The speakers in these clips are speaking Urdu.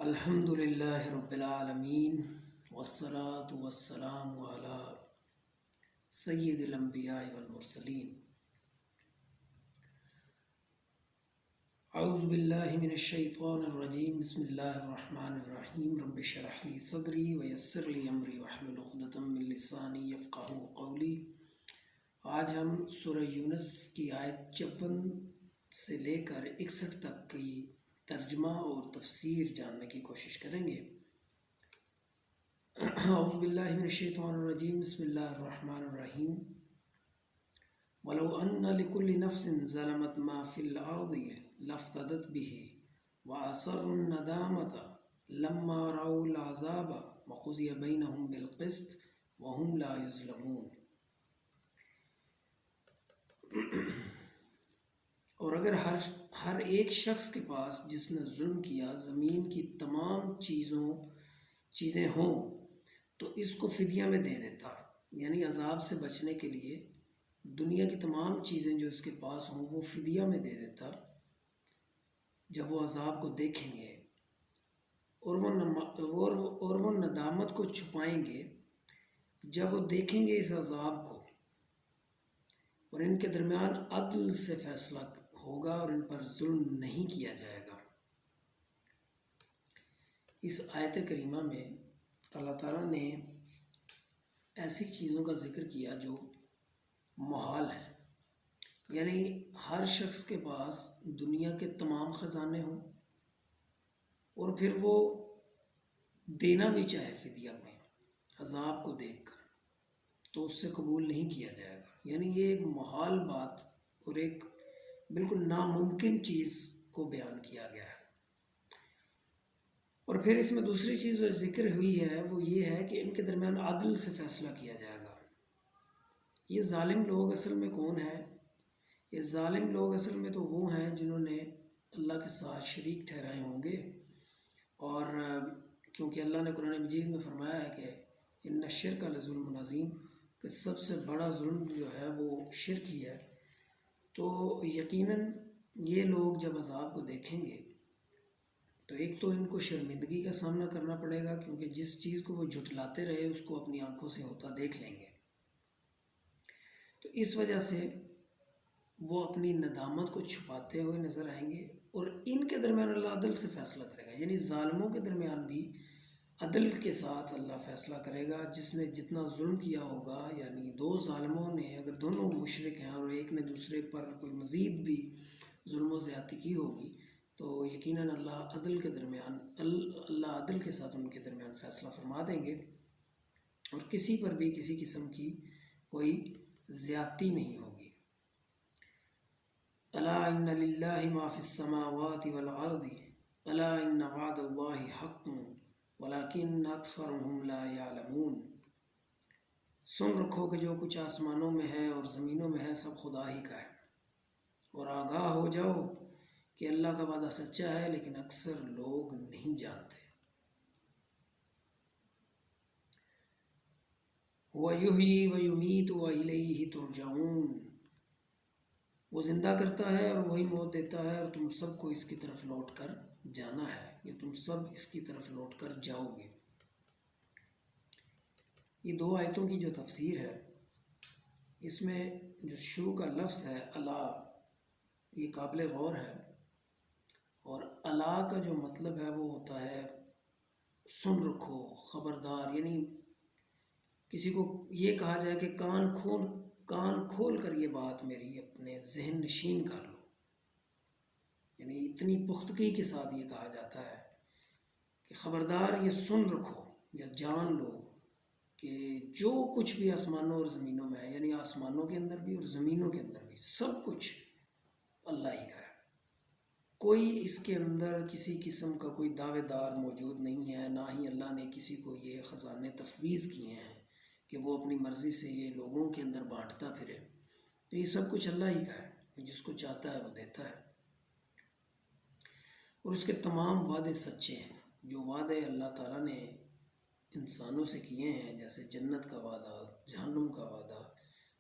الحمد للہ رب العالمین والصلاة والسلام علی سید الانبیاء والمرسلین۔ اعوذ باللہ من الشیطان الرجیم، بسم اللہ الرحمن الرحیم۔ رب اشرح لی صدری ویسر لی امری واحلل عقدۃ من لسانی یفقہوا قولی۔ آج ہم سورہ یونس کی آیت 54 سے لے کر 61 تک کی ترجمہ اور تفسیر جاننے کی کوشش کریں گے۔ اعوذ باللہ من الشیطان الرجیم، بسم اللہ الرحمن الرحیم۔ وَلَوْ أَنَّ لِكُلِّ نَفْسٍ ظَلَمَتْ مَا فِي الْأَرْضِ لَافْتَدَتْ بِهِ وَأَسَرُّوا النَّدَامَةَ لَمَّا رَأَوُا الْعَذَابَ وَقُضِيَ بَيْنَهُم بِالْقِسْطِ وَهُمْ لَا يُظْلَمُونَ۔ اور اگر ہر ایک شخص کے پاس جس نے ظلم کیا زمین کی تمام چیزیں ہوں تو اس کو فدیہ میں دے دیتا، یعنی عذاب سے بچنے کے لیے دنیا کی تمام چیزیں جو اس کے پاس ہوں وہ فدیہ میں دے دیتا جب وہ عذاب کو دیکھیں گے، اور وہ ندامت کو چھپائیں گے جب وہ دیکھیں گے اس عذاب کو، اور ان کے درمیان عدل سے فیصلہ ہوگا اور ان پر ظلم نہیں کیا جائے گا۔ اس آیت کریمہ میں اللہ تعالیٰ نے ایسی چیزوں کا ذکر کیا جو محال ہیں، یعنی ہر شخص کے پاس دنیا کے تمام خزانے ہوں اور پھر وہ دینا بھی چاہے فدیہ میں عذاب کو دیکھ کر تو اس سے قبول نہیں کیا جائے گا، یعنی یہ ایک محال بات اور ایک بالکل ناممکن چیز کو بیان کیا گیا ہے۔ اور پھر اس میں دوسری چیز جو ذکر ہوئی ہے وہ یہ ہے کہ ان کے درمیان عدل سے فیصلہ کیا جائے گا۔ یہ ظالم لوگ اصل میں کون ہیں؟ یہ ظالم لوگ اصل میں تو وہ ہیں جنہوں نے اللہ کے ساتھ شریک ٹھہرائے ہوں گے، اور کیونکہ اللہ نے قرآن مجید میں فرمایا ہے کہ ان الشرک لظلم عظیم، کہ سب سے بڑا ظلم جو ہے وہ شرک ہی ہے۔ تو یقیناً یہ لوگ جب عذاب کو دیکھیں گے تو ایک تو ان کو شرمندگی کا سامنا کرنا پڑے گا، کیونکہ جس چیز کو وہ جھٹلاتے رہے اس کو اپنی آنکھوں سے ہوتا دیکھ لیں گے، تو اس وجہ سے وہ اپنی ندامت کو چھپاتے ہوئے نظر آئیں گے، اور ان کے درمیان اللہ عدل سے فیصلہ کرے گا، یعنی ظالموں کے درمیان بھی عدل کے ساتھ اللہ فیصلہ کرے گا۔ جس نے جتنا ظلم کیا ہوگا، یعنی دو ظالموں نے اگر دونوں مشرک ہیں اور ایک نے دوسرے پر کوئی مزید بھی ظلم و زیادتی کی ہوگی تو یقیناً اللہ عدل کے ساتھ ان کے درمیان فیصلہ فرما دیں گے، اور کسی پر بھی کسی قسم کی کوئی زیادتی نہیں ہوگی۔ الا ان للہ ما فی السماوات والارض الا ان وعد اللہ حق ولکن اکثرهم لا یعلمون۔ سن رکھو کہ جو کچھ آسمانوں میں ہے اور زمینوں میں ہے سب خدا ہی کا ہے، اور آگاہ ہو جاؤ کہ اللہ کا وعدہ سچا ہے لیکن اکثر لوگ نہیں جانتے۔ وَيُحْيِي وَيُمِيتُ وَإِلَيْهِ تُرْجَعُونَ۔ وہ زندہ کرتا ہے اور وہی موت دیتا ہے، اور تم سب کو اس کی طرف لوٹ کر جانا ہے، یا تم سب اس کی طرف لوٹ کر جاؤ گے۔ یہ دو آیتوں کی جو تفسیر ہے اس میں جو شروع کا لفظ ہے اللہ، یہ قابل غور ہے، اور اللہ کا جو مطلب ہے وہ ہوتا ہے سن رکھو، خبردار، یعنی کسی کو یہ کہا جائے کہ کان کھول کر یہ بات میری اپنے ذہن نشین کر لو، یعنی اتنی پختگی کے ساتھ یہ کہا جاتا ہے کہ خبردار یہ سن رکھو یا جان لو کہ جو کچھ بھی آسمانوں اور زمینوں میں ہے، یعنی آسمانوں کے اندر بھی اور زمینوں کے اندر بھی سب کچھ اللہ ہی کا ہے، کوئی اس کے اندر کسی قسم کا کوئی دعوے دار موجود نہیں ہے، نہ ہی اللہ نے کسی کو یہ خزانے تفویض کیے ہیں کہ وہ اپنی مرضی سے یہ لوگوں کے اندر بانٹتا پھرے، تو یہ سب کچھ اللہ ہی کا ہے، جس کو چاہتا ہے وہ دیتا ہے، اور اس کے تمام وعدے سچے ہیں۔ جو وعدے اللہ تعالیٰ نے انسانوں سے کیے ہیں، جیسے جنت کا وعدہ، جہنم کا وعدہ،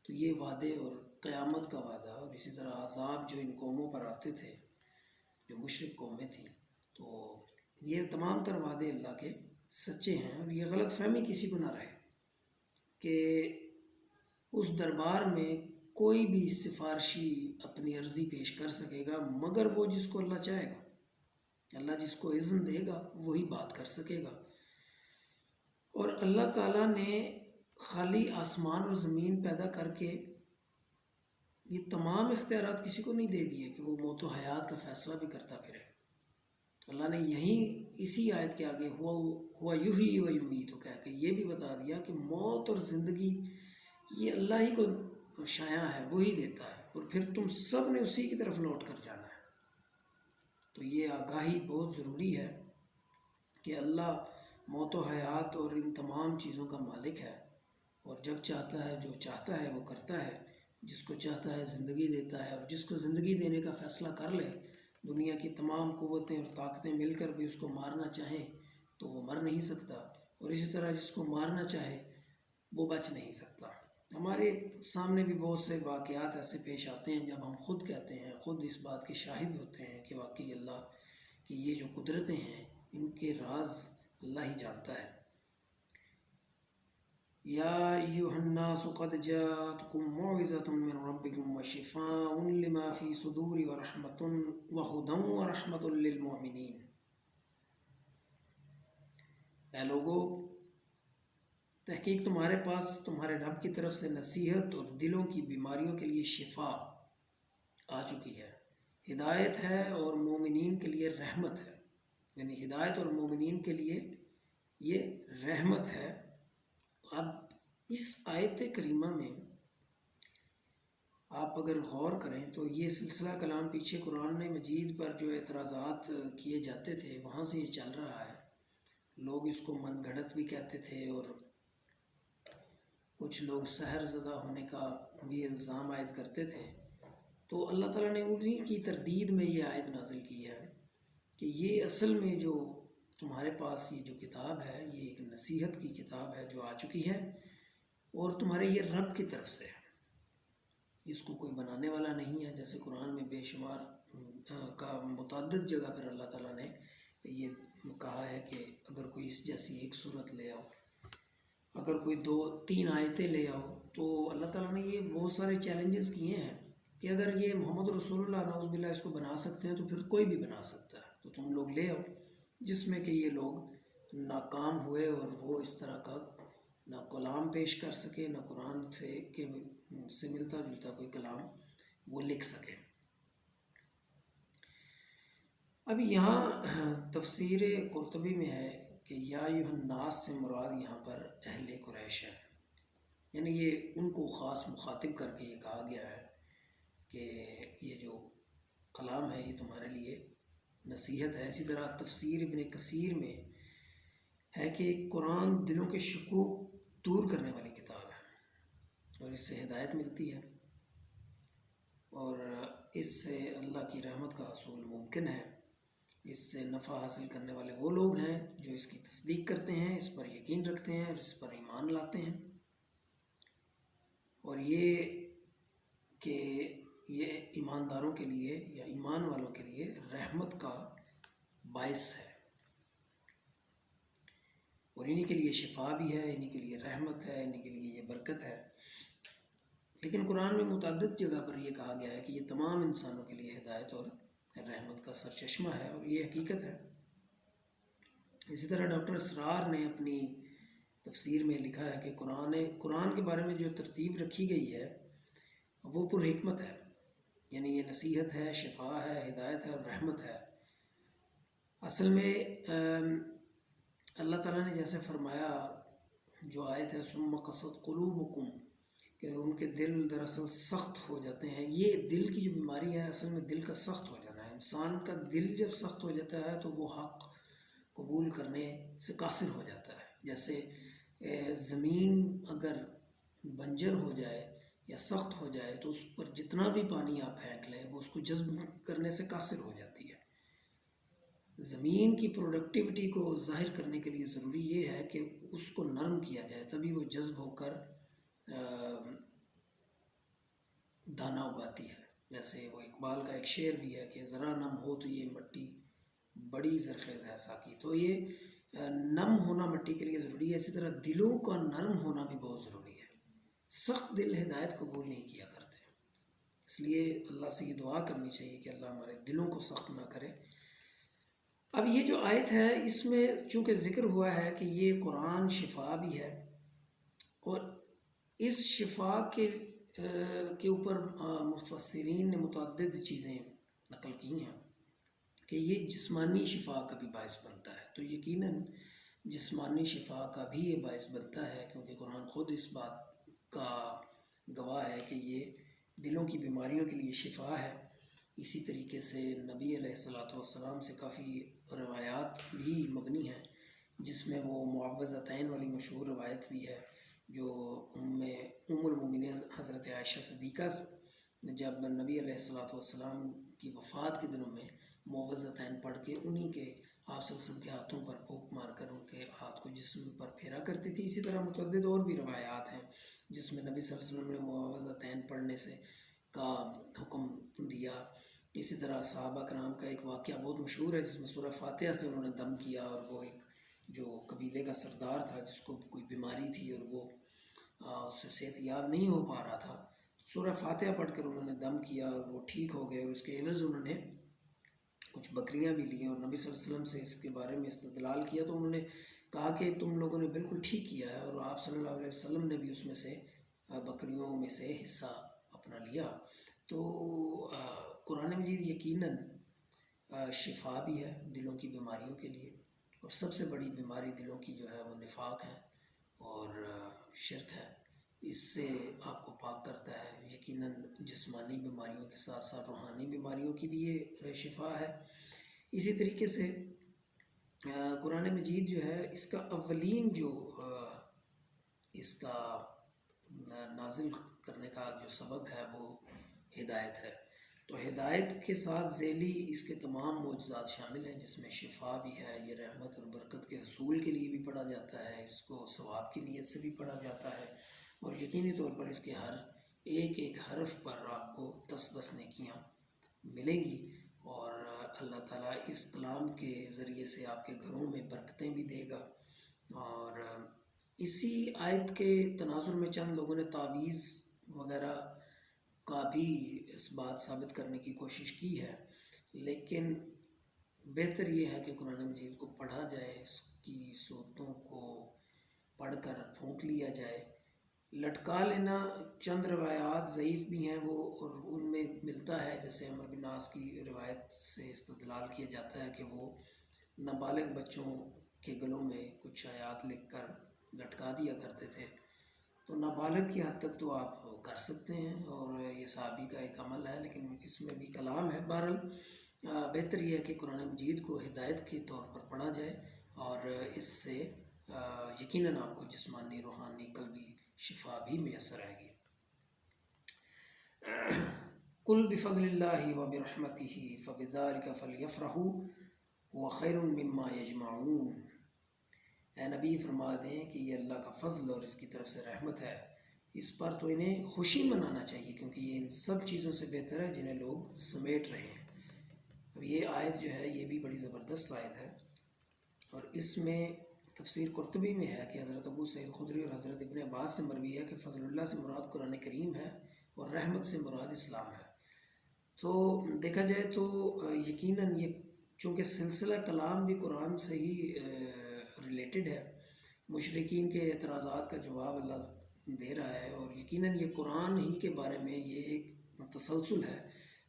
تو یہ وعدے، اور قیامت کا وعدہ، اور اسی طرح عذاب جو ان قوموں پر آتے تھے جو مشرک قومیں تھیں، تو یہ تمام تر وعدے اللہ کے سچے ہیں، اور یہ غلط فہمی کسی کو نہ رہے کہ اس دربار میں کوئی بھی سفارشی اپنی عرضی پیش کر سکے گا مگر وہ جس کو اللہ چاہے گا، اللہ جس کو اذن دے گا وہی بات کر سکے گا۔ اور اللہ تعالیٰ نے خالی آسمان اور زمین پیدا کر کے یہ تمام اختیارات کسی کو نہیں دے دیے کہ وہ موت و حیات کا فیصلہ بھی کرتا پھرے۔ اللہ نے یہیں اسی آیت کے آگے ہوا یحیی و یمیت تو کہہ کے یہ بھی بتا دیا کہ موت اور زندگی یہ اللہ ہی کو شایع ہے، وہی دیتا ہے، اور پھر تم سب نے اسی کی طرف لوٹ کر جانا ہے۔ تو یہ آگاہی بہت ضروری ہے کہ اللہ موت و حیات اور ان تمام چیزوں کا مالک ہے، اور جب چاہتا ہے جو چاہتا ہے وہ کرتا ہے، جس کو چاہتا ہے زندگی دیتا ہے، اور جس کو زندگی دینے کا فیصلہ کر لے، دنیا کی تمام قوتیں اور طاقتیں مل کر بھی اس کو مارنا چاہیں تو وہ مر نہیں سکتا، اور اسی طرح جس کو مارنا چاہے وہ بچ نہیں سکتا۔ ہمارے سامنے بھی بہت سے واقعات ایسے پیش آتے ہیں جب ہم خود کہتے ہیں، خود اس بات کے شاہد ہوتے ہیں کہ واقعی اللہ کی یہ جو قدرتیں ہیں ان کے راز اللہ ہی جانتا ہے۔ یا ایھا الناس قد جاءتکم موعظۃ من ربکم وشفاء لما فی صدور ورحمۃ وہدی ورحمۃ للمؤمنین۔ اے لوگو، تحقیق تمہارے پاس تمہارے رب کی طرف سے نصیحت اور دلوں کی بیماریوں کے لیے شفا آ چکی ہے، ہدایت ہے اور مومنین کے لیے رحمت ہے۔ یعنی ہدایت اور مومنین کے لیے یہ رحمت ہے۔ اب اس آیت کریمہ میں آپ اگر غور کریں تو یہ سلسلہ کلام پیچھے قرآن مجید پر جو اعتراضات کیے جاتے تھے وہاں سے یہ چل رہا ہے۔ لوگ اس کو من گھڑت بھی کہتے تھے، اور کچھ لوگ سحر زدہ ہونے کا بھی الزام عائد کرتے تھے۔ تو اللہ تعالیٰ نے انہیں کی تردید میں یہ آیت نازل کی ہے کہ یہ اصل میں جو تمہارے پاس یہ جو کتاب ہے یہ ایک نصیحت کی کتاب ہے جو آ چکی ہے، اور تمہارے یہ رب کی طرف سے ہے، اس کو کوئی بنانے والا نہیں ہے۔ جیسے قرآن میں بے شمار کا متعدد جگہ پر اللہ تعالیٰ نے یہ کہا ہے کہ اگر کوئی اس جیسی ایک صورت لے آؤ، اگر کوئی 2-3 آیتیں لے آؤ، تو اللہ تعالیٰ نے یہ بہت سارے چیلنجز کیے ہیں کہ اگر یہ محمد رسول اللہ نعوذ باللہ اس کو بنا سکتے ہیں تو پھر کوئی بھی بنا سکتا ہے، تو تم لوگ لے آؤ۔ جس میں کہ یہ لوگ ناکام ہوئے، اور وہ اس طرح کا نہ کلام پیش کر سکے، نہ قرآن سے ملتا جلتا کوئی کلام وہ لکھ سکے۔ اب یہاں تفسیر قرطبی میں ہے کہ یا ایھا الناس سے مراد یہاں پر اہل قریش ہے، یعنی یہ ان کو خاص مخاطب کر کے یہ کہا گیا ہے کہ یہ جو کلام ہے یہ تمہارے لیے نصیحت ہے۔ اسی طرح تفسیر ابن کثیر میں ہے کہ قرآن دلوں کے شکوک دور کرنے والی کتاب ہے، اور اس سے ہدایت ملتی ہے، اور اس سے اللہ کی رحمت کا حصول ممکن ہے۔ اس سے نفع حاصل کرنے والے وہ لوگ ہیں جو اس کی تصدیق کرتے ہیں، اس پر یقین رکھتے ہیں اور اس پر ایمان لاتے ہیں، اور یہ کہ یہ ایمانداروں کے لیے یا ایمان والوں کے لیے رحمت کا باعث ہے، اور انہی کے لیے شفا بھی ہے، انہی کے لیے رحمت ہے، انہی کے لیے یہ برکت ہے۔ لیکن قرآن میں متعدد جگہ پر یہ کہا گیا ہے کہ یہ تمام انسانوں کے لیے ہدایت اور رحمت کا سرچشمہ ہے، اور یہ حقیقت ہے۔ اسی طرح ڈاکٹر اسرار نے اپنی تفسیر میں لکھا ہے کہ قرآن کے بارے میں جو ترتیب رکھی گئی ہے وہ پر حکمت ہے، یعنی یہ نصیحت ہے، شفا ہے، ہدایت ہے اور رحمت ہے۔ اصل میں اللہ تعالیٰ نے جیسے فرمایا، جو آیت ہے ثم قست قلوبکم، کہ ان کے دل دراصل سخت ہو جاتے ہیں۔ یہ دل کی جو بیماری ہے اصل میں دل کا سخت ہو جانا ہے۔ انسان کا دل جب سخت ہو جاتا ہے تو وہ حق قبول کرنے سے قاصر ہو جاتا ہے۔ جیسے زمین اگر بنجر ہو جائے یا سخت ہو جائے تو اس پر جتنا بھی پانی آپ پھینک لیں وہ اس کو جذب کرنے سے قاصر ہو جاتی ہے۔ زمین کی پروڈکٹیوٹی کو ظاہر کرنے کے لیے ضروری یہ ہے کہ اس کو نرم کیا جائے، تبھی وہ جذب ہو کر دانہ اگاتی ہے۔ جیسے وہ اقبال کا ایک شعر بھی ہے کہ ذرا نم ہو تو یہ مٹی بڑی زرخیز ہے ساقی. تو یہ نم ہونا مٹی کے لیے ضروری ہے. اسی طرح دلوں کا نرم ہونا بھی بہت ضروری ہے. سخت دل ہدایت قبول نہیں کیا کرتے، اس لیے اللہ سے یہ دعا کرنی چاہیے کہ اللہ ہمارے دلوں کو سخت نہ کرے. اب یہ جو آیت ہے اس میں چونکہ ذکر ہوا ہے کہ یہ قرآن شفا بھی ہے، اور اس شفا کے اوپر مفسرین نے متعدد چیزیں نقل کی ہیں کہ یہ جسمانی شفا کا بھی باعث بنتا ہے. تو یقیناً جسمانی شفا کا بھی یہ باعث بنتا ہے، کیونکہ قرآن خود اس بات کا گواہ ہے کہ یہ دلوں کی بیماریوں کے لیے شفا ہے. اسی طریقے سے نبی علیہ السلام سے کافی روایات بھی مبنی ہیں، جس میں وہ معوذتین والی مشہور روایت بھی ہے جو ام المومنین حضرت عائشہ صدیقہ جب نبی علیہ السلام کی وفات کے دنوں میں معوذتین پڑھ کے انہی کے آپ صلی اللہ علیہ وسلم کے ہاتھوں پر پھونک مار کر ان کے ہاتھ کو جسم پر پھیرا کرتی تھی. اسی طرح متعدد اور بھی روایات ہیں جس میں نبی صلی اللہ علیہ وسلم نے معوذتین پڑھنے سے کا حکم دیا. اسی طرح صحابہ کرام کا ایک واقعہ بہت مشہور ہے جس میں سورہ فاتحہ سے انہوں نے دم کیا، اور وہ ایک جو قبیلے کا سردار تھا جس کو کوئی بیماری تھی اور وہ اس سے صحت یاب نہیں ہو پا رہا تھا، سورہ فاتحہ پڑھ کر انہوں نے دم کیا اور وہ ٹھیک ہو گئے، اور اس کے عوض انہوں نے کچھ بکریاں بھی لیں اور نبی صلی اللہ علیہ وسلم سے اس کے بارے میں استدلال کیا. تو انہوں نے کہا کہ تم لوگوں نے بالکل ٹھیک کیا ہے، اور آپ صلی اللہ علیہ وسلم نے بھی اس میں سے بکریوں میں سے حصہ اپنا لیا. تو قرآن مجید یقیناً شفا بھی ہے دلوں کی بیماریوں کے لیے، اور سب سے بڑی بیماری دلوں کی جو ہے وہ نفاق ہے اور شرک ہے. اس سے آپ کو پاک کرتا ہے. یقیناً جسمانی بیماریوں کے ساتھ ساتھ روحانی بیماریوں کی بھی یہ شفا ہے. اسی طریقے سے قرآن مجید جو ہے اس کا اولین جو اس کا نازل کرنے کا جو سبب ہے وہ ہدایت ہے. تو ہدایت کے ساتھ ذیلی اس کے تمام معجزات شامل ہیں، جس میں شفا بھی ہے. یہ رحمت اور برکت کے حصول کے لیے بھی پڑھا جاتا ہے، اس کو ثواب کی نیت سے بھی پڑھا جاتا ہے، اور یقینی طور پر اس کے ہر ایک ایک حرف پر آپ کو 10 نیکیاں ملیں گی، اور اللہ تعالیٰ اس کلام کے ذریعے سے آپ کے گھروں میں برکتیں بھی دے گا. اور اسی آیت کے تناظر میں چند لوگوں نے تعویذ وغیرہ کا بھی اس بات ثابت کرنے کی کوشش کی ہے، لیکن بہتر یہ ہے کہ قرآن مجید کو پڑھا جائے، اس کی صورتوں کو پڑھ کر پھونک لیا جائے. لٹکا لینا چند روایات ضعیف بھی ہیں وہ، اور ان میں ملتا ہے جیسے عمرو بن عاص کی روایت سے استدلال کیا جاتا ہے کہ وہ نابالغ بچوں کے گلوں میں کچھ آیات لکھ کر لٹکا دیا کرتے تھے. تو نابالغ کی حد تک تو آپ کر سکتے ہیں، اور یہ صحابی کا ایک عمل ہے، لیکن اس میں بھی کلام ہے. بہرحال بہتر یہ ہے کہ قرآن مجید کو ہدایت کے طور پر پڑھا جائے، اور اس سے یقیناً آپ کو جسمانی، روحانی، قلبی شفا بھی میسر آئے گی. قل بفضل اللہ وبرحمتہ فبذلک فلیفرحوا هو خیر مما یجمعون. اے نبی فرما دیں کہ یہ اللہ کا فضل اور اس کی طرف سے رحمت ہے، اس پر تو انہیں خوشی منانا چاہیے، کیونکہ یہ ان سب چیزوں سے بہتر ہے جنہیں لوگ سمیٹ رہے ہیں. اب یہ آیت جو ہے یہ بھی بڑی زبردست آیت ہے، اور اس میں تفسیر قرطبی میں ہے کہ حضرت ابو سعید خدری اور حضرت ابن عباس سے مروی ہے کہ فضل اللہ سے مراد قرآن کریم ہے، اور رحمت سے مراد اسلام ہے. تو دیکھا جائے تو یقیناً یہ چونکہ سلسلہ کلام بھی قرآن سے ہی ریلیٹڈ ہے، مشرکین کے اعتراضات کا جواب اللہ دے رہا ہے، اور یقیناً یہ قرآن ہی کے بارے میں یہ ایک تسلسل ہے،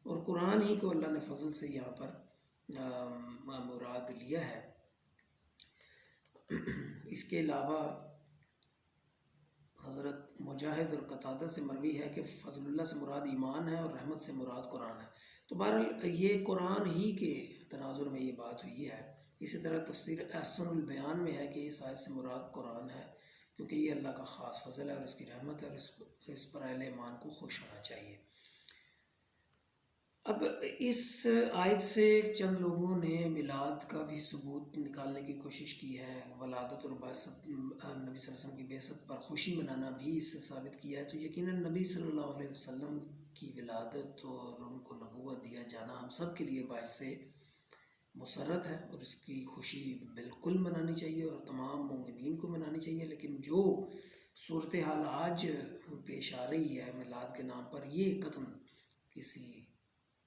اور قرآن ہی کو اللہ نے فضل سے یہاں پر مراد لیا ہے. اس کے علاوہ حضرت مجاہد اور قتادہ سے مروی ہے کہ فضل اللہ سے مراد ایمان ہے اور رحمت سے مراد قرآن ہے. تو بہرحال یہ قرآن ہی کے تناظر میں یہ بات ہوئی ہے. اسی طرح تفسیر احسن البیان میں ہے کہ اس آیت سے مراد قرآن ہے، کیونکہ یہ اللہ کا خاص فضل ہے اور اس کی رحمت ہے، اور اس پر اہل ایمان کو خوش ہونا چاہیے. اب اس آیت سے چند لوگوں نے میلاد کا بھی ثبوت نکالنے کی کوشش کی ہے. ولادت اور بعثت، نبی صلی اللہ علیہ وسلم کی بعثت پر خوشی منانا بھی اس سے ثابت کیا ہے. تو یقیناً نبی صلی اللہ علیہ وسلم کی ولادت اور ان کو نبوت دیا جانا ہم سب کے لیے باعث مسرت ہے اور اس کی خوشی بالکل منانی چاہیے اور تمام مومنین کو منانی چاہیے. لیکن جو صورتحال آج پیش آ رہی ہے میلاد کے نام پر، یہ قطعاً کسی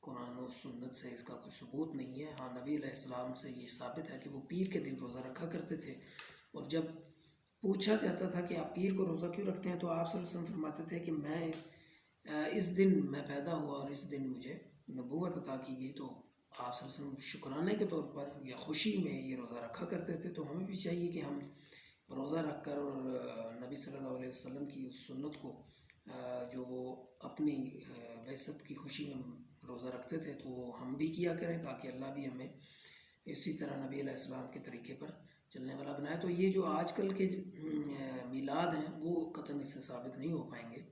قرآن و سنت سے اس کا کوئی ثبوت نہیں ہے. ہاں، نبی علیہ السلام سے یہ ثابت ہے کہ وہ پیر کے دن روزہ رکھا کرتے تھے، اور جب پوچھا جاتا تھا کہ آپ پیر کو روزہ کیوں رکھتے ہیں تو آپ صلی اللہ علیہ وسلم فرماتے تھے کہ میں اس دن میں پیدا ہوا اور اس دن مجھے نبوت عطا کی گئی. تو آپ صلی اللہ علیہ وسلم شکرانے کے طور پر یا خوشی میں یہ روزہ رکھا کرتے تھے. تو ہمیں بھی چاہیے کہ ہم روزہ رکھ کر اور نبی صلی اللہ علیہ وسلم کی اس سنت کو جو وہ اپنی بعثت کی خوشی میں روزہ رکھتے تھے تو وہ ہم بھی کیا کریں، تاکہ اللہ بھی ہمیں اسی طرح نبی علیہ السلام کے طریقے پر چلنے والا بنائے. تو یہ جو آج کل کے میلاد ہیں وہ قطعاً اس سے ثابت نہیں ہو پائیں گے.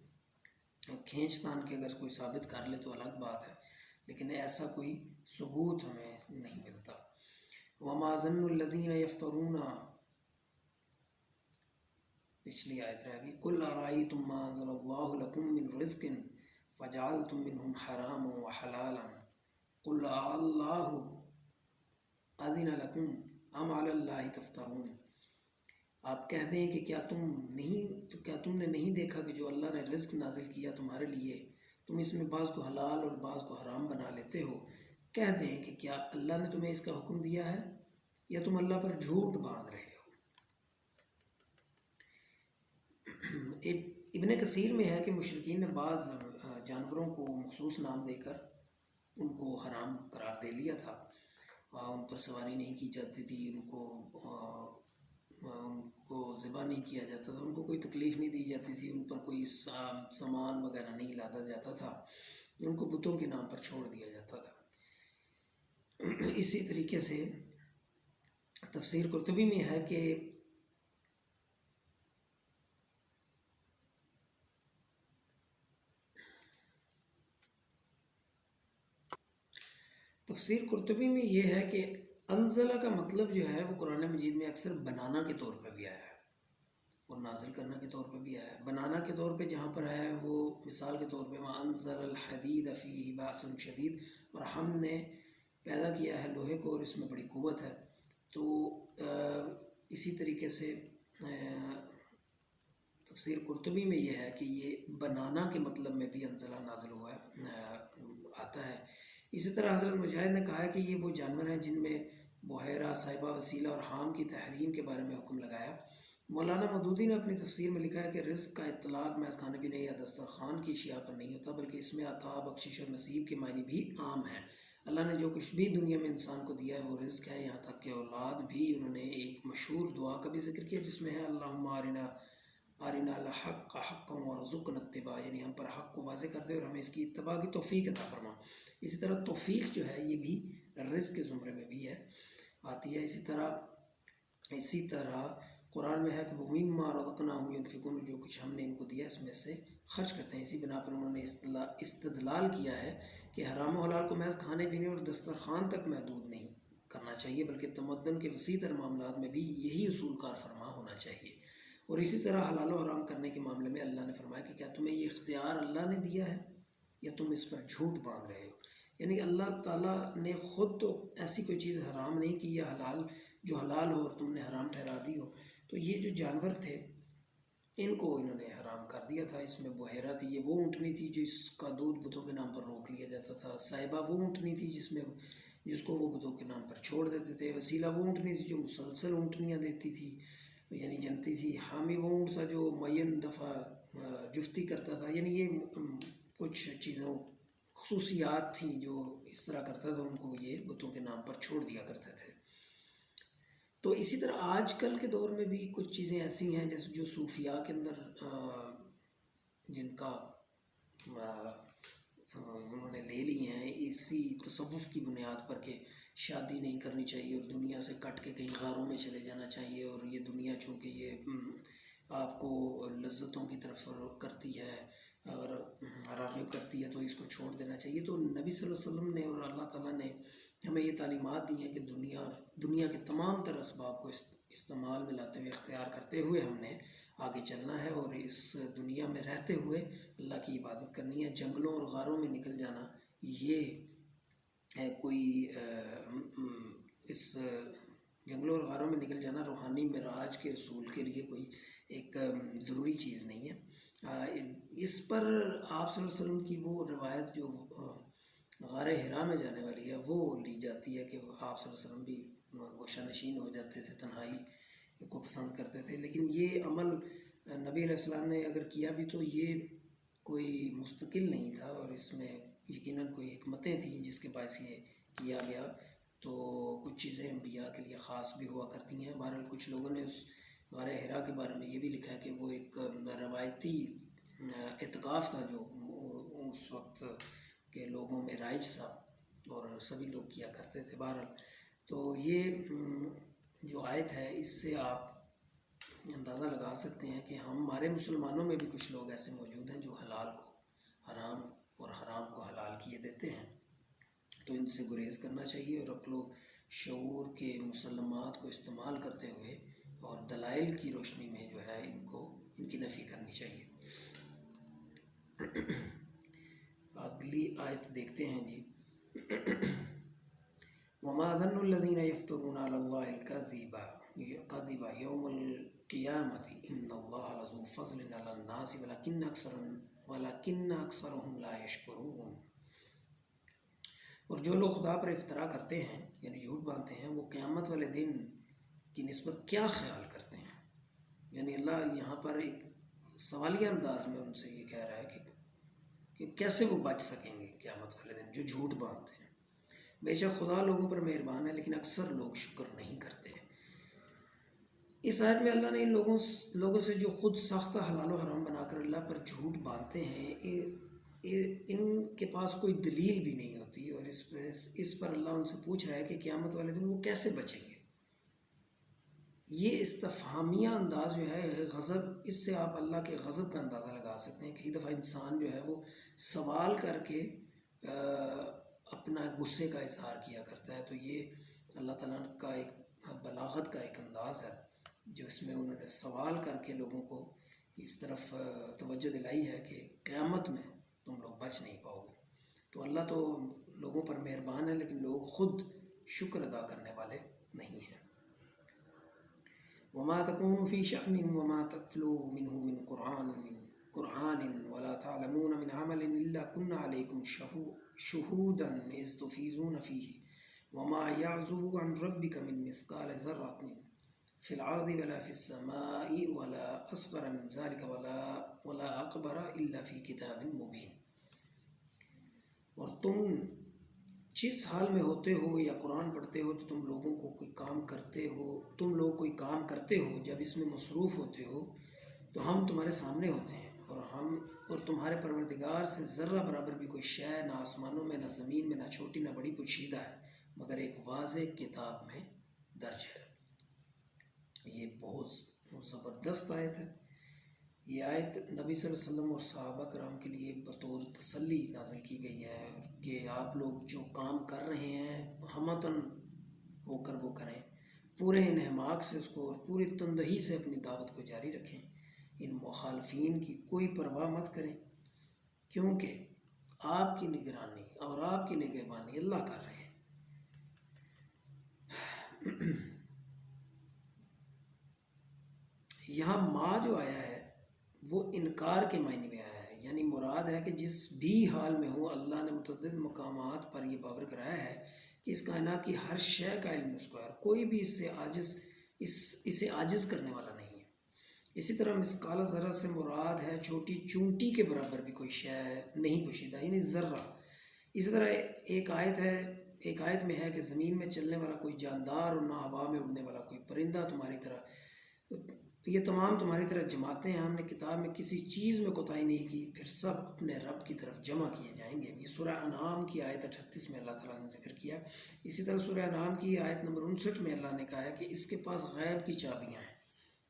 کھینچ تان کے اگر کوئی ثابت کر لے تو الگ بات ہے، لیکن ایسا کوئی ثبوت ہمیں نہیں ملتا. وما ظن الذین یفترون، پچھلی آیت رہ گئی، قل ارأیتم ما انزل اللہ لکم من رزق فجعلتم منہم حراما وحلالا قل اللہ اذن لکم ام علی اللہ تفترون. آپ کہہ دیں کہ کیا تم نے نہیں دیکھا کہ جو اللہ نے رزق نازل کیا تمہارے لیے، تم اس میں بعض کو حلال اور بعض کو حرام بنا لیتے ہو. کہہ دیں کہ کیا اللہ نے تمہیں اس کا حکم دیا ہے یا تم اللہ پر جھوٹ باندھ رہے ہو. ابن کثیر میں ہے کہ مشرکین نے بعض جانوروں کو مخصوص نام دے کر ان کو حرام قرار دے لیا تھا. ان پر سواری نہیں کی جاتی تھی، ان کو ذبح نہیں کیا جاتا تھا، ان کو کوئی تکلیف نہیں دی جاتی تھی، ان پر کوئی سامان وغیرہ نہیں لادا جاتا تھا، ان کو بتوں کے نام پر چھوڑ دیا جاتا تھا. اسی طریقے سے تفسیر قرطبی میں ہے کہ یہ ہے کہ انزلہ کا مطلب جو ہے وہ قرآن مجید میں اکثر بنانا کے طور پر بھی آیا ہے اور نازل کرنا کے طور پر بھی آیا ہے. بنانا کے طور پہ جہاں پر آیا ہے وہ مثال کے طور پہ وَأَنزَلَ الْحَدِيدَ فِيهِ بَأْسٌ شَدِيدٌ، اور ہم نے پیدا کیا ہے لوہے کو اور اس میں بڑی قوت ہے. تو اسی طریقے سے تفسیر قرطبی میں یہ ہے کہ یہ بنانا کے مطلب میں بھی انزلہ نازل ہوا ہے آتا ہے. اسی طرح حضرت مجاہد نے کہا ہے کہ یہ وہ جانور ہیں جن میں بحیرہ، صائبہ، وسیلہ اور حام کی تحریم کے بارے میں حکم لگایا. مولانا مودودی نے اپنی تفسیر میں لکھا ہے کہ رزق کا اطلاق محض کھانے پینے یا دسترخوان کی اشیاء پر نہیں ہوتا، بلکہ اس میں عطا، بخشش اور نصیب کے معنی بھی عام ہیں. اللہ نے جو کچھ بھی دنیا میں انسان کو دیا ہے وہ رزق ہے. یہاں تک کہ اولاد بھی انہوں نے ایک مشہور دعا کا بھی ذکر کیا جس میں ہے اللہم ارنا الحق حقا وارزقنا اتباع، یعنی ہم پر حق کو واضح کر دے اور ہمیں اس کی اتباع کی توفیق عطا فرما. اسی طرح توفیق جو ہے یہ بھی رزق کے زمرے میں بھی ہے آتی ہے. اسی طرح قرآن میں ہے کہ وَمِمَّا رَزَقْنَاهُمْ يُنْفِقُونَ، جو کچھ ہم نے ان کو دیا اس میں سے خرچ کرتے ہیں. اسی بنا پر انہوں نے استدلال کیا ہے کہ حرام و حلال کو محض کھانے پینے اور دسترخوان تک محدود نہیں کرنا چاہیے، بلکہ تمدن کے وسیع تر معاملات میں بھی یہی اصول کار فرما ہونا چاہیے. اور اسی طرح حلال و حرام کرنے کے معاملے میں اللہ نے فرمایا کہ کیا تمہیں یہ اختیار اللہ نے دیا ہے یا تم اس پر جھوٹ باندھ رہے ہو. یعنی اللہ تعالیٰ نے خود تو ایسی کوئی چیز حرام نہیں کی یا حلال جو حلال ہو اور تم نے حرام ٹھہرا دی ہو. تو یہ جو جانور تھے ان کو انہوں نے حرام کر دیا تھا. اس میں بحیرہ تھی، یہ وہ اونٹنی تھی جس کا دودھ بتوں کے نام پر روک لیا جاتا تھا. صائبہ وہ اونٹنی تھی جس کو وہ بتوں کے نام پر چھوڑ دیتے تھے. وسیلہ وہ اونٹنی تھی جو مسلسل اونٹنیاں دیتی تھی یعنی جنتی تھی. حامی وہ اونٹ تھا جو معین دفعہ جفتی کرتا تھا. یعنی یہ کچھ چیزوں خصوصیات تھیں جو اس طرح کرتا تھا، ان کو یہ بتوں کے نام پر چھوڑ دیا کرتے تھے. تو اسی طرح آج کل کے دور میں بھی کچھ چیزیں ایسی ہیں جیسے جو صوفیاء کے اندر جن کا انہوں نے لے لی ہیں اسی تصوف کی بنیاد پر کہ شادی نہیں کرنی چاہیے اور دنیا سے کٹ کے کہیں غاروں میں چلے جانا چاہیے، اور یہ دنیا چونکہ یہ آپ کو لذتوں کی طرف کرتی ہے، اگر راغب کرتی ہے تو اس کو چھوڑ دینا چاہیے. تو نبی صلی اللہ علیہ وسلم نے اور اللہ تعالیٰ نے ہمیں یہ تعلیمات دی ہیں کہ دنیا کے تمام تر اسباب کو استعمال میں لاتے ہوئے، اختیار کرتے ہوئے ہم نے آگے چلنا ہے اور اس دنیا میں رہتے ہوئے اللہ کی عبادت کرنی ہے. جنگلوں اور غاروں میں نکل جانا یہ کوئی اس جنگلوں اور غاروں میں نکل جانا روحانی معراج کے اصول کے لیے کوئی ایک ضروری چیز نہیں ہے۔ اس پر آپ صلی اللہ علیہ وسلم کی وہ روایت جو غار حرا میں جانے والی ہے وہ لی جاتی ہے کہ آپ صلی اللہ علیہ وسلم بھی گوشہ نشین ہو جاتے تھے، تنہائی کو پسند کرتے تھے، لیکن یہ عمل نبی علیہ السلام نے اگر کیا بھی تو یہ کوئی مستقل نہیں تھا، اور اس میں یقیناً کوئی حکمتیں تھیں جس کے باعث یہ کیا گیا۔ تو کچھ چیزیں انبیاء کے لیے خاص بھی ہوا کرتی ہیں۔ بہرحال کچھ لوگوں نے اس غار حرا کے بارے میں یہ بھی لکھا ہے کہ وہ ایک روایتی اعتکاف تھا جو اس وقت کے لوگوں میں رائج تھا اور سبھی لوگ کیا کرتے تھے۔ بہرحال تو یہ جو آیت ہے اس سے آپ اندازہ لگا سکتے ہیں کہ ہمارے مسلمانوں میں بھی کچھ لوگ ایسے موجود ہیں جو حلال کو حرام اور حرام کو حلال کیے دیتے ہیں، تو ان سے گریز کرنا چاہیے اور عقل و شعور کے مسلمات کو استعمال کرتے ہوئے اور دلائل کی روشنی میں جو ہے ان کی نفی کرنی چاہیے۔ اگلی آیت دیکھتے ہیں جی۔ وما ظن الذين يفترون على الله الكذب يوم القيامة إن الله لذو فضل على الناس ولكن أكثرهم لا يشكرون۔ اور جو لوگ خدا پر افترا کرتے ہیں یعنی جھوٹ باندھتے ہیں، وہ قیامت والے دن کی نسبت کیا خیال کرتے ہیں؟ یعنی اللہ یہاں پر ایک سوالیہ انداز میں ان سے یہ کہہ رہا ہے کہ کیسے وہ بچ سکیں گے قیامت والے دن جو جھوٹ باندھتے ہیں۔ بے شک خدا لوگوں پر مہربان ہے لیکن اکثر لوگ شکر نہیں کرتے۔ اس آیت میں اللہ نے ان لوگوں سے جو خود ساختہ حلال و حرام بنا کر اللہ پر جھوٹ باندھتے ہیں، ان کے پاس کوئی دلیل بھی نہیں ہوتی، اور اس پر اللہ ان سے پوچھ رہا ہے کہ قیامت والے دن وہ کیسے بچیں گے۔ یہ استفہامیہ انداز جو ہے غضب، اس سے آپ اللہ کے غضب کا اندازہ لگا سکتے ہیں۔ کئی دفعہ انسان جو ہے وہ سوال کر کے اپنا غصے کا اظہار کیا کرتا ہے، تو یہ اللہ تعالیٰ کا ایک بلاغت کا ایک انداز ہے جو اس میں انہوں نے سوال کر کے لوگوں کو اس طرف توجہ دلائی ہے کہ قیامت میں تم لوگ بچ نہیں پاؤ گے۔ تو اللہ تو لوگوں پر مہربان ہے لیکن لوگ خود شکر ادا کرنے والے نہیں ہیں۔ وما تكون في شأن وما تتلو منه من قرآن ولا تعلمون من عمل إلا كنا عليكم شهودا إذ تفيضون فيه وما يعزب عن ربك من مثقال ذرة في الأرض ولا في السماء ولا أصغر من ذلك ولا أكبر إلا في كتاب مبين۔ اور تم جس حال میں ہوتے ہو یا قرآن پڑھتے ہو تو تم لوگ کوئی کام کرتے ہو، جب اس میں مصروف ہوتے ہو تو ہم تمہارے سامنے ہوتے ہیں، اور تمہارے پروردگار سے ذرہ برابر بھی کوئی شے نہ آسمانوں میں نہ زمین میں نہ چھوٹی نہ بڑی پوشیدہ ہے مگر ایک واضح کتاب میں درج ہے۔ یہ بہت زبردست آیت ہے۔ یہ آیت نبی صلی اللہ علیہ وسلم اور صحابہ کرام کے لیے بطور تسلی نازل کی گئی ہے کہ آپ لوگ جو کام کر رہے ہیں ہمتاً ہو کر وہ کریں، پورے انہماک سے اس کو اور پوری تندہی سے اپنی دعوت کو جاری رکھیں، ان مخالفین کی کوئی پرواہ مت کریں، کیونکہ آپ کی نگرانی اور آپ کی نگہبانی اللہ کر رہے ہیں۔ یہاں ما جو آیا ہے وہ انکار کے معنی میں آیا ہے، یعنی مراد ہے کہ جس بھی حال میں ہو اللہ نے متعدد مقامات پر یہ باور کرایا ہے کہ اس کائنات کی ہر شے کا علم اس کو ہے، کوئی بھی اسے عاجز کرنے والا نہیں ہے۔ اسی طرح مثقال ذرہ سے مراد ہے چھوٹی چونٹی کے برابر بھی کوئی شے نہیں پوشیدہ، یعنی ذرہ۔ اسی طرح ایک آیت میں ہے کہ زمین میں چلنے والا کوئی جاندار اور نہ ہوا میں اڑنے والا کوئی پرندہ تمہاری طرح، یہ تمام تمہاری طرح جماعتیں ہیں، ہم نے کتاب میں کسی چیز میں کوتاہی نہیں کی، پھر سب اپنے رب کی طرف جمع کیے جائیں گے۔ یہ سورہ انعام کی آیت 38 میں اللہ تعالیٰ نے ذکر کیا۔ اسی طرح سورہ انعام کی آیت نمبر 59 میں اللہ نے کہا ہے کہ اس کے پاس غیب کی چابیاں ہیں،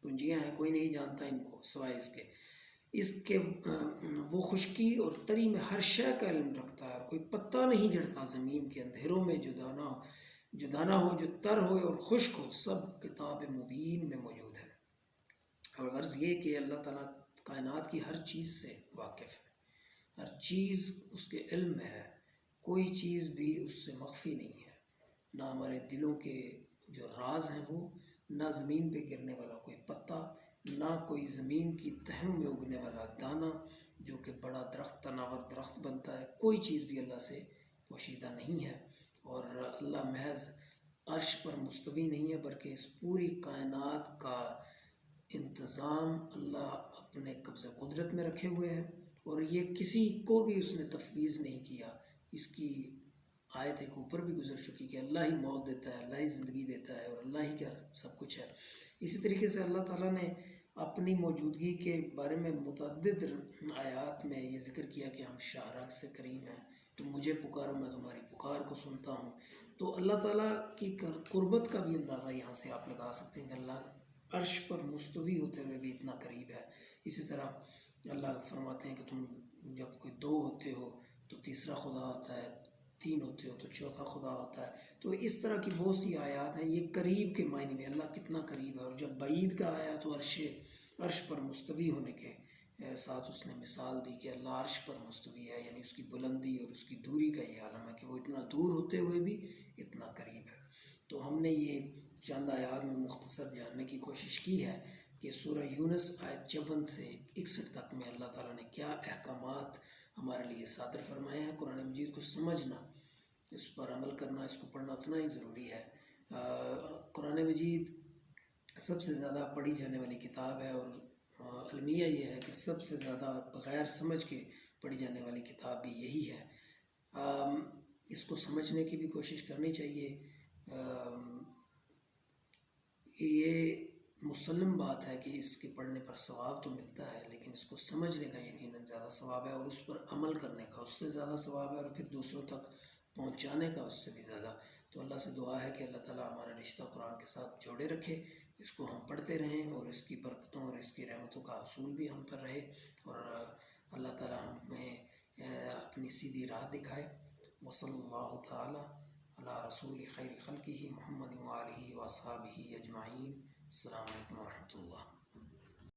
کنجیاں ہیں، کوئی نہیں جانتا ان کو سوائے اس کے وہ خشکی اور تری میں ہر شے کا علم رکھتا ہے، اور کوئی پتہ نہیں جھڑتا زمین کے اندھیروں میں، جو دانا ہو جو تر ہو اور خشک ہو، سب کتاب مبین میں موجود ہے۔ غرض یہ کہ اللہ تعالیٰ کائنات کی ہر چیز سے واقف ہے، ہر چیز اس کے علم میں ہے، کوئی چیز بھی اس سے مخفی نہیں ہے۔ نہ ہمارے دلوں کے جو راز ہیں وہ، نہ زمین پہ گرنے والا کوئی پتا، نہ کوئی زمین کی تہوں میں اگنے والا دانہ جو کہ بڑا درخت تناور درخت بنتا ہے، کوئی چیز بھی اللہ سے پوشیدہ نہیں ہے۔ اور اللہ محض عرش پر مستوی نہیں ہے، بلکہ اس پوری کائنات کا انتظام اللہ اپنے قبضہ قدرت میں رکھے ہوئے ہے، اور یہ کسی کو بھی اس نے تفویض نہیں کیا۔ اس کی آیت ایک اوپر بھی گزر چکی کہ اللہ ہی موت دیتا ہے، اللہ ہی زندگی دیتا ہے، اور اللہ ہی کا سب کچھ ہے۔ اسی طریقے سے اللہ تعالیٰ نے اپنی موجودگی کے بارے میں متعدد آیات میں یہ ذکر کیا کہ ہم شاہراہ سے قریب ہیں، تم مجھے پکارو میں تمہاری پکار کو سنتا ہوں۔ تو اللہ تعالیٰ کی قربت کا بھی اندازہ یہاں سے آپ لگا سکتے ہیں کہ اللہ عرش پر مستوی ہوتے ہوئے بھی اتنا قریب ہے۔ اسی طرح اللہ فرماتے ہیں کہ تم جب کوئی دو ہوتے ہو تو تیسرا خدا ہوتا ہے، تین ہوتے ہو تو چوتھا خدا ہوتا ہے۔ تو اس طرح کی بہت سی آیات ہیں، یہ قریب کے معنی میں اللہ کتنا قریب ہے۔ اور جب بعید کا آیا تو عرش پر مستوی ہونے کے ساتھ اس نے مثال دی کہ اللہ عرش پر مستوی ہے، یعنی اس کی بلندی اور اس کی دوری کا یہ عالم ہے کہ وہ اتنا دور ہوتے ہوئے بھی اتنا قریب ہے۔ تو ہم نے یہ چند آیات میں مختصر جاننے کی کوشش کی ہے کہ سورہ یونس آیت 54 سے 61 تک میں اللہ تعالیٰ نے کیا احکامات ہمارے لیے صادر فرمائے ہیں۔ قرآن مجید کو سمجھنا، اس پر عمل کرنا، اس کو پڑھنا اتنا ہی ضروری ہے۔ قرآن مجید سب سے زیادہ پڑھی جانے والی کتاب ہے، اور المیہ یہ ہے کہ سب سے زیادہ بغیر سمجھ کے پڑھی جانے والی کتاب بھی یہی ہے۔ اس کو سمجھنے کی بھی کوشش کرنی چاہیے۔ یہ مسلم بات ہے کہ اس کے پڑھنے پر ثواب تو ملتا ہے، لیکن اس کو سمجھنے کا یقیناً زیادہ ثواب ہے، اور اس پر عمل کرنے کا اس سے زیادہ ثواب ہے، اور پھر دوسروں تک پہنچانے کا اس سے بھی زیادہ۔ تو اللہ سے دعا ہے کہ اللہ تعالیٰ ہمارا رشتہ قرآن کے ساتھ جوڑے رکھے، اس کو ہم پڑھتے رہیں، اور اس کی برکتوں اور اس کی رحمتوں کا حصول بھی ہم پر رہے، اور اللہ تعالیٰ ہمیں اپنی سیدھی راہ دکھائے۔ وصلی اللہ تعالیٰ علی رسول خیر خلقہ محمد وآلہ واصحابہ اجمعین۔ السلام علیکم ورحمۃ اللہ۔